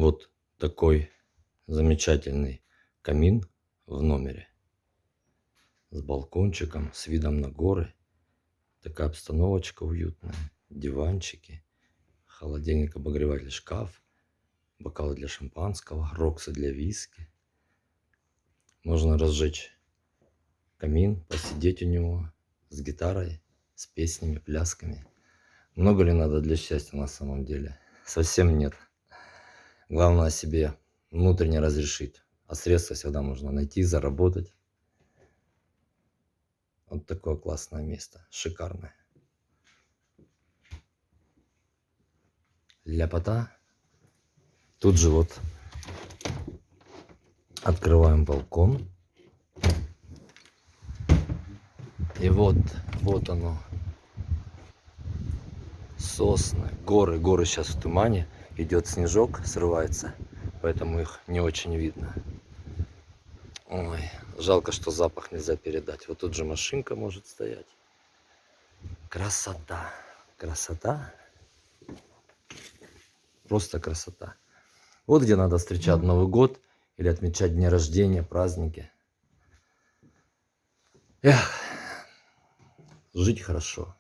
Вот такой замечательный камин в номере. С балкончиком, с видом на горы. Такая обстановочка уютная. Диванчики, холодильник, обогреватель, шкаф, бокалы для шампанского, роксы для виски. Можно разжечь камин, посидеть у него с гитарой, с песнями, плясками. Много ли надо для счастья на самом деле? Совсем нет. Главное себе внутренне разрешить. А средства всегда можно найти, заработать. Вот такое классное место. Шикарное. Ляпота. Тут же вот открываем балкон. И вот оно. Сосны, горы. Горы сейчас в тумане. Идет снежок, срывается. Поэтому их не очень видно. Ой, жалко, что запах нельзя передать. Вот тут же машинка может стоять. Красота. Красота. Просто красота. Вот где надо встречать Новый год или отмечать дни рождения, праздники. Эх, жить хорошо.